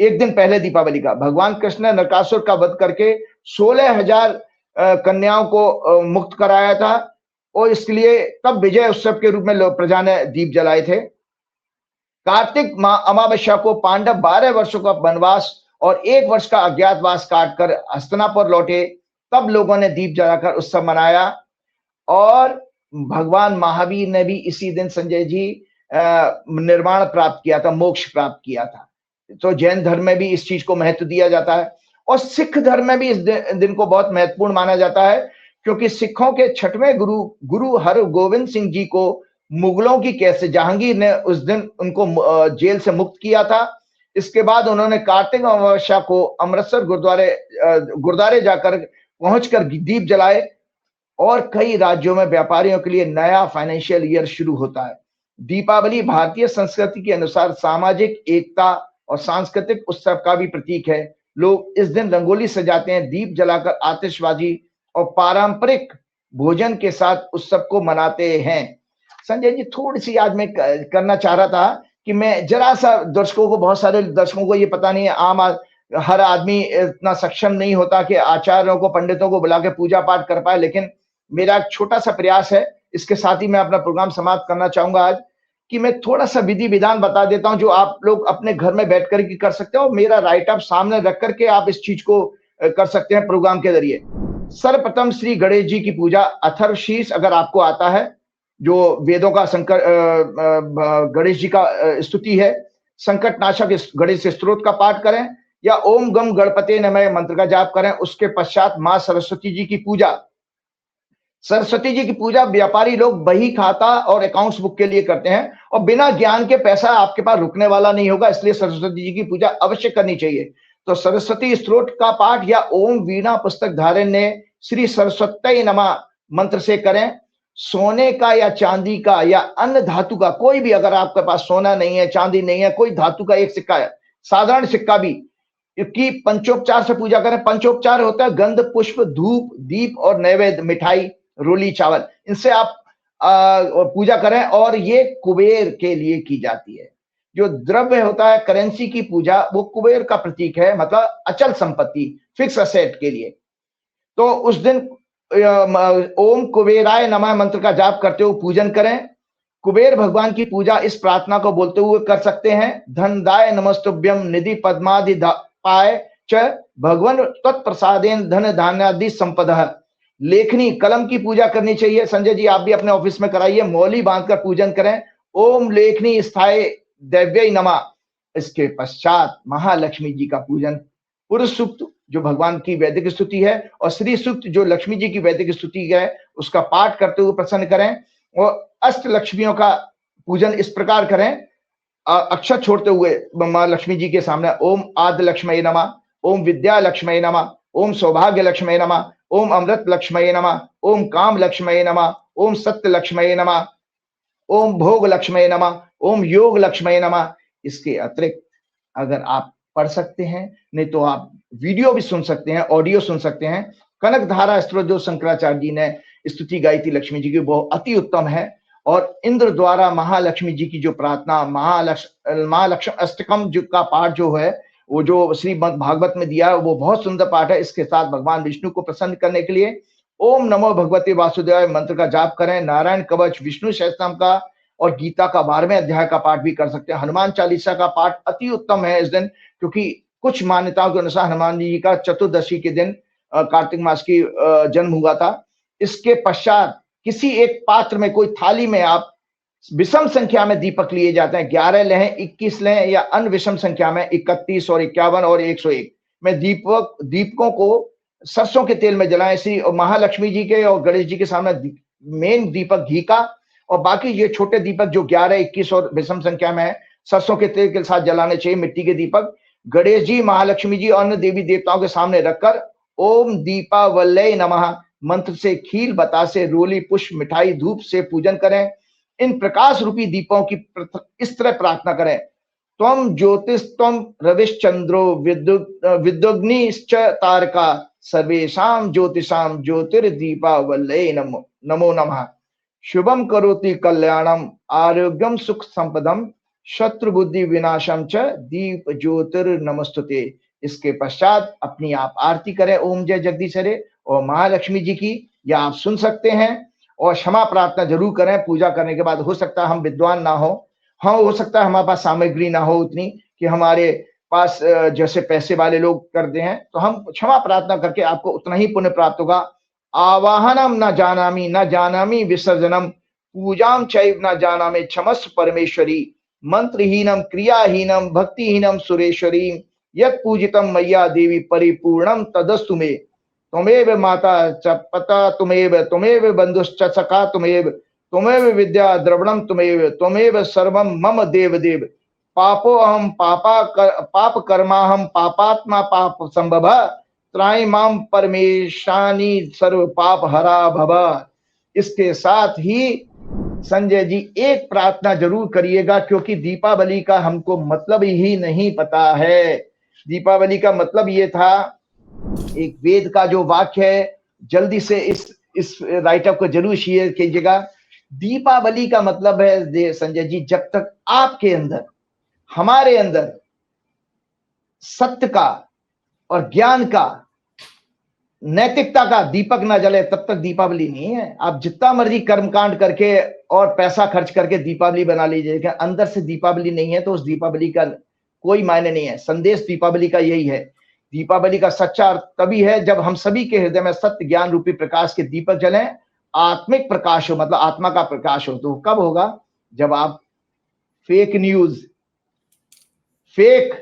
एक दिन पहले दीपावली का, भगवान कृष्ण ने नरकासुर का वध करके 16,000 कन्याओं को मुक्त कराया था, और इसलिए तब विजय उत्सव के रूप में प्रजा ने दीप जलाए थे। कार्तिक अमावस्या को पांडव 12 वर्षों का वनवास और 1 वर्ष का अज्ञातवास काटकर हस्तिनापुर लौटे, तब लोगों ने दीप जलाकर उत्सव मनाया। और भगवान महावीर ने भी इसी दिन संजय जी निर्वाण प्राप्त किया था, मोक्ष प्राप्त किया था। तो जैन धर्म में भी इस चीज को महत्व दिया जाता है, और सिख धर्म में भी इस दिन को बहुत महत्वपूर्ण माना जाता है, क्योंकि सिखों के 6वें गुरु हरगोविंद सिंह जी को मुगलों की कैसे जहांगीर ने उस दिन उनको जेल से मुक्त किया था। इसके बाद उन्होंने कार्तिक अमावस्या को अमृतसर गुरुद्वारे जाकर पहुंचकर दीप जलाए, और कई राज्यों में व्यापारियों के लिए नया फाइनेंशियल ईयर शुरू होता है। दीपावली भारतीय संस्कृति के अनुसार सामाजिक एकता और सांस्कृतिक उत्सव का भी प्रतीक है। लोग इस दिन रंगोली सजाते हैं, दीप जलाकर आतिशबाजी और पारंपरिक भोजन के साथ उत्सव को मनाते हैं। संजय जी, थोड़ी सी आज मैं करना चाह रहा था कि मैं जरा सा दर्शकों को, बहुत सारे दर्शकों को ये पता नहीं है, हर आदमी इतना सक्षम नहीं होता कि आचार्यों को, पंडितों को बुला के पूजा पाठ कर पाए, लेकिन मेरा एक छोटा सा प्रयास है। इसके साथ ही मैं अपना प्रोग्राम समाप्त करना चाहूंगा आज, कि मैं थोड़ा सा विधि विधान बता देता हूं जो आप लोग अपने घर में बैठ कर कर सकते हो। मेरा राइटअप सामने रख करके आप इस चीज को कर सकते हैं प्रोग्राम के जरिए। सर्वप्रथम श्री गणेश जी की पूजा, अथर्वशीर्ष अगर आपको आता है, जो वेदों का गणेश जी का स्तुति है, संकट नाशक गणेश स्तोत्र का पाठ करें, या ओम गम गणपते नमः मंत्र का जाप करें। उसके पश्चात मां सरस्वती जी की पूजा। सरस्वती जी की पूजा व्यापारी लोग बही खाता और अकाउंट्स बुक के लिए करते हैं, और बिना ज्ञान के पैसा आपके पास रुकने वाला नहीं होगा, इसलिए सरस्वती जी की पूजा अवश्य करनी चाहिए। तो सरस्वती स्तोत्र का पाठ या ओम वीणा पुस्तक धारण ने श्री सरस्वती नमः मंत्र से करें। सोने का या चांदी का या अन्य धातु का कोई भी, अगर आपके पास सोना नहीं है, चांदी नहीं है, कोई धातु का एक सिक्का है, साधारण सिक्का भी, की पंचोपचार से पूजा करें। पंचोपचार होता है गंध, पुष्प, धूप, दीप और नैवेद्य, मिठाई, रोली, चावल, इनसे आप पूजा करें। और ये कुबेर के लिए की जाती है। जो द्रव्य होता है, करेंसी की पूजा, वो कुबेर का प्रतीक है, मतलब अचल संपत्ति, फिक्स असेट के लिए। तो उस दिन ओम कुबेराय नमः मंत्र का जाप करते हुए पूजन करें। कुबेर भगवान की पूजा इस प्रार्थना को बोलते हुए कर सकते हैं। धनदाय नमस्तुभ्यम निधि पद्मादि पाय च भगवान तत्प्रसादेन धन धान्यादि संपदा। लेखनी, कलम की पूजा करनी चाहिए। संजय जी, आप भी अपने ऑफिस में कराइए, मौली बांधकर पूजन करें। ओम लेखनी स्थाय दैव्य नमः। इसके पश्चात महालक्ष्मी जी का पूजन, पुरुष सूक्त जो भगवान की वैदिक स्तुति है और श्री सूक्त जो लक्ष्मी जी की वैदिक स्तुति है, उसका पाठ करते हुए प्रसन्न करें। और अष्ट लक्ष्मियों का पूजन इस प्रकार करें, अक्षर छोड़ते हुए मां लक्ष्मी जी के सामने ओम आद्य लक्ष्मी नमः, ओम विद्या लक्ष्मी नमः, ओम सौभाग्य लक्ष्मी नमः, ओम अमृत लक्ष्मी नमः, ओम काम लक्ष्मी नमः, ओम सत्य लक्ष्मी नमः, ओम भोग लक्ष्मी नमः, ओम योग लक्ष्मी नमः। इसके अतिरिक्त अगर आप पढ़ सकते हैं, नहीं तो आप वीडियो भी सुन सकते हैं, ऑडियो सुन सकते हैं। कनक धारा स्तोत्र जो शंकराचार्य जी ने स्तुति गाई थी लक्ष्मी जी की, वो अति उत्तम है। और इंद्र द्वारा महालक्ष्मी जी की जो प्रार्थना, महालक्ष्मी अष्टकम जो का पाठ जो है, वो जो श्रीमद् भागवत में दिया है, वो बहुत सुंदर पाठ है। इसके साथ भगवान विष्णु को प्रसन्न करने के लिए ओम नमो भगवते वासुदेवाय मंत्र का जाप करें। नारायण कवच, विष्णु सहस्त्रनाम का और गीता का 12वें अध्याय का पाठ भी कर सकते हैं। हनुमान चालीसा का पाठ अति उत्तम है इस दिन, क्योंकि कुछ मान्यताओं के अनुसार हनुमान जी का चतुर्दशी के दिन कार्तिक मास की जन्म हुआ था। इसके पश्चात किसी एक पात्र में, कोई थाली में आप विषम संख्या में दीपक लिए जाते हैं। 11 लें, 21 लें, या अन्य विषम संख्या में 31 और 51 और 101 में दीपकों को सरसों के तेल में जलाएं। इसी महालक्ष्मी जी के और गणेश जी के सामने मेन दीपक घी का, और बाकी ये छोटे दीपक जो 11, 21 और विषम संख्या में है, सरसों के तेल के साथ जलाने चाहिए, मिट्टी के दीपक। गणेश जी, महालक्ष्मी जी और अन्य देवी देवताओं के सामने रखकर ओम दीपावल्लय नमः मंत्र से खील, बतासे, रोली, पुष्प, मिठाई, धूप से पूजन करें। इन प्रकाश रूपी दीपों की इस तरह प्रार्थना करें। त्वम ज्योतिस्तम रविश्चंद्रो विद्युग्निश्च तारका सर्वेषां ज्योतिषां ज्योतिर्दीपावल्लय नमो नमः। शुभम करोति कल्याणम आरोग्यम सुख संपदम शत्रु बुद्धि विनाशम च दीप ज्योतिर्नमस्तुते। इसके पश्चात अपनी आप आरती करें ओम जय जगदीश हरे और महालक्ष्मी जी की, या आप सुन सकते हैं। और क्षमा प्रार्थना जरूर करें पूजा करने के बाद। हो सकता है हम विद्वान ना हो, हाँ हो सकता है हमारे पास सामग्री ना हो उतनी कि हमारे पास जैसे पैसे वाले लोग करते हैं, तो हम क्षमा प्रार्थना करके आपको उतना ही पुण्य प्राप्त होगा। आवाहनम न जानामि विसर्जनम पूजाम चैव न जानामि क्षमस्व परमेश्वरी। मंत्रहीनम क्रियाहीनम भक्तिहीनम सुरेश्वरी यत् पूजितम मैया देवी परिपूर्णम तदस्तु मे। त्वमेव माता च पिता त्वमेव बंधुश्च सखा त्वमेव विद्या द्रविणम त्वमेव सर्वम मम देव देव। पापोऽहं पाप कर्माहं पापात्मा पाप संभव त्राहि माम परमेशानी सर्व पाप हरा भव। इसके साथ ही संजय जी एक प्रार्थना जरूर करिएगा, क्योंकि दीपावली का हमको मतलब ही नहीं पता है। दीपावली का मतलब ये था, एक वेद का जो वाक्य है, जल्दी से इस राइटअप को जरूर शेयर कीजिएगा। दीपावली का मतलब है संजय जी, जब तक आपके अंदर, हमारे अंदर सत्य का और ज्ञान का, नैतिकता का दीपक ना जले, तब तक दीपावली नहीं है। आप जितना मर्जी कर्मकांड करके और पैसा खर्च करके दीपावली बना लीजिए, अंदर से दीपावली नहीं है तो उस दीपावली का कोई मायने नहीं है। संदेश दीपावली का यही है। दीपावली का सच्चा अर्थ तभी है जब हम सभी के हृदय में सत्य ज्ञान रूपी प्रकाश के दीपक जलें, आत्मिक प्रकाश हो, मतलब आत्मा का प्रकाश हो। तो कब होगा? जब आप fake news, fake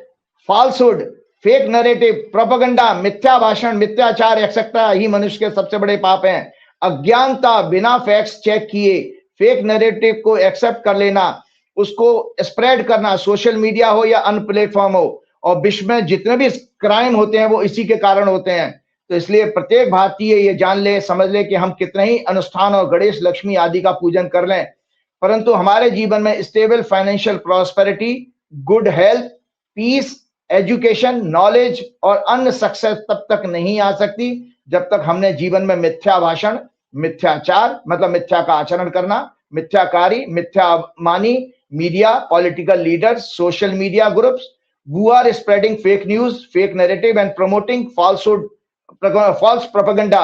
falsehood, fake narrative, propaganda, मिथ्या भाषण, मिथ्याचार, एक्सेट्रा ही मनुष्य के सबसे बड़े पाप हैं। अज्ञानता, बिना फैक्ट्स चेक किए फेक नैरेटिव को एक्सेप्ट कर लेना, उसको स्प्रेड करना, सोशल मीडिया हो या अन्य प्लेटफॉर्म हो, और विश्व में जितने भी क्राइम होते हैं वो इसी के कारण होते हैं। तो इसलिए प्रत्येक भारतीय ये जान ले, समझ ले कि हम कितने ही अनुष्ठान और गणेश लक्ष्मी आदि का पूजन कर लें, परंतु हमारे जीवन में stable financial prosperity, good health, peace, education, knowledge और अन्य सक्सेस तब तक नहीं आ सकती जब तक हमने जीवन में मिथ्या भाषण, मिथ्याचार मतलब मिथ्या का आचरण करना, मिथ्याकारी, मिथ्यामानी media, political leaders, social media groups who are spreading fake news, fake narrative and promoting falsehood, false propaganda,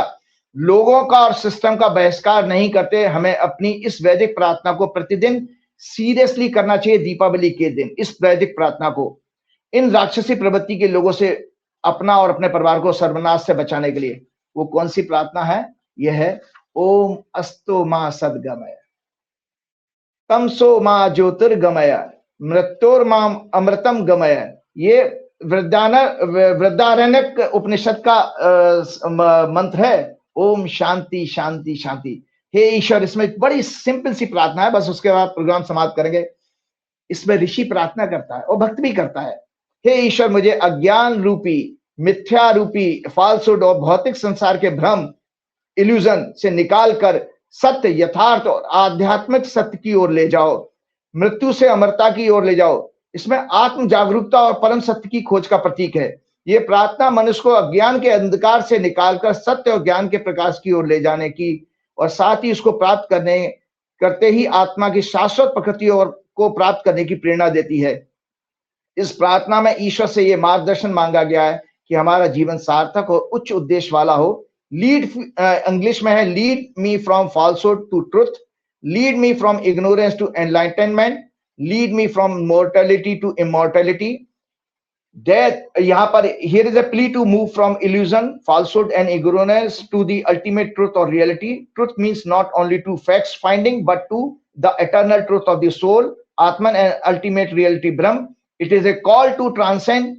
लोगों का और सिस्टम का बहिष्कार नहीं करते। हमें अपनी इस वैदिक प्रार्थना को प्रतिदिन सीरियसली करना चाहिए। दीपावली के दिन इस वैदिक प्रार्थना को इन राक्षसी प्रवृत्ति के लोगों से अपना और अपने परिवार को सर्वनाश से बचाने के लिए। वो कौन सी प्रार्थना है? यह है ओम अस्तो मा सद्गमय, तमसो मा ज्योतिर्गमय, मृत्योर्माम अमृतम गमय। ये वृद्धारण्यक उपनिषद का मंत्र है। ओम शांति शांति शांति। हे ईश्वर, इसमें बड़ी सिंपल सी प्रार्थना है, बस उसके बाद प्रोग्राम समाप्त करेंगे। इसमें ऋषि प्रार्थना करता है और भक्त भी करता है। हे ईश्वर, मुझे अज्ञान रूपी, मिथ्या रूपी, फाल्सुड और भौतिक संसार के भ्रम, इल्यूजन से निकाल कर सत्य, यथार्थ और आध्यात्मिक सत्य की ओर ले जाओ। मृत्यु से अमरता की ओर ले जाओ। इसमें आत्म जागरूकता और परम सत्य की खोज का प्रतीक है। ये प्रार्थना मनुष्य को अज्ञान के अंधकार से निकालकर सत्य और ज्ञान के प्रकाश की ओर ले जाने की और साथ ही उसको प्राप्त करते ही आत्मा की शाश्वत प्रकृति और को प्राप्त करने की प्रेरणा देती है। इस प्रार्थना में ईश्वर से ये मार्गदर्शन मांगा गया है कि हमारा जीवन सार्थक और उच्च उद्देश्य वाला हो। लीड, इंग्लिश में है, lead me from falsehood to truth, lead me from ignorance to enlightenment, lead me from mortality to immortality, death। यहाँ पर here is a plea to move from illusion, falsehood and ignorance to the ultimate truth or reality। Truth means not only to facts finding but to the eternal truth of the soul, Atman, and ultimate reality Brahm। It is a call to transcend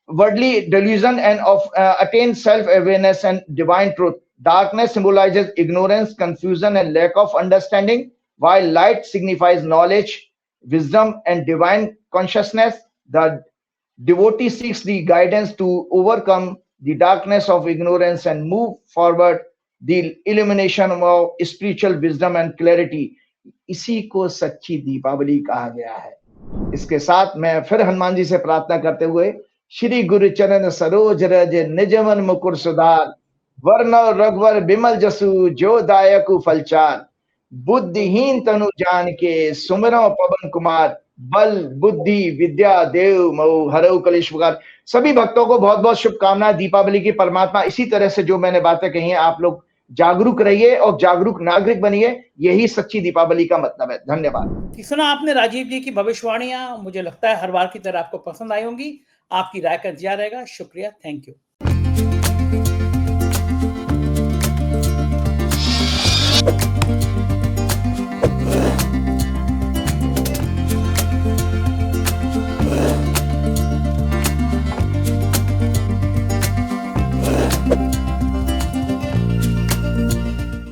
worldly delusion and of attain self-awareness and divine truth। Darkness symbolizes ignorance, confusion and lack of understanding, while light signifies knowledge, wisdom and divine consciousness। The devotee seeks the guidance to overcome the darkness of ignorance and move forward the illumination of spiritual wisdom and clarity। इसी को सच्ची दीपावली कहा गया है। इसके साथ मैं फिर हनुमान जी से प्रार्थना करते हुए, श्री गुरु चरण सरोज रज निजमन मुकुर सुधार, वर्ण रघुवर बिमल जसु जो दायकु फलचार, बुद्धिहीन तनु जान के सुमिरो पवन कुमार, बल बुद्धि विद्या देव मऊ हरऊ कलेश विकार। सभी भक्तों को बहुत बहुत शुभकामनाएं दीपावली की। परमात्मा इसी तरह से जो मैंने बातें कही हैं, आप लोग जागरूक रहिए और जागरूक नागरिक बनिए। यही सच्ची दीपावली का मतलब है। धन्यवाद। सुना आपने राजीव जी की भविष्यवाणियां, मुझे लगता है हर बार की तरह आपको पसंद आई होंगी। आपकी राय का इंतजार रहेगा। शुक्रिया, थैंक यू।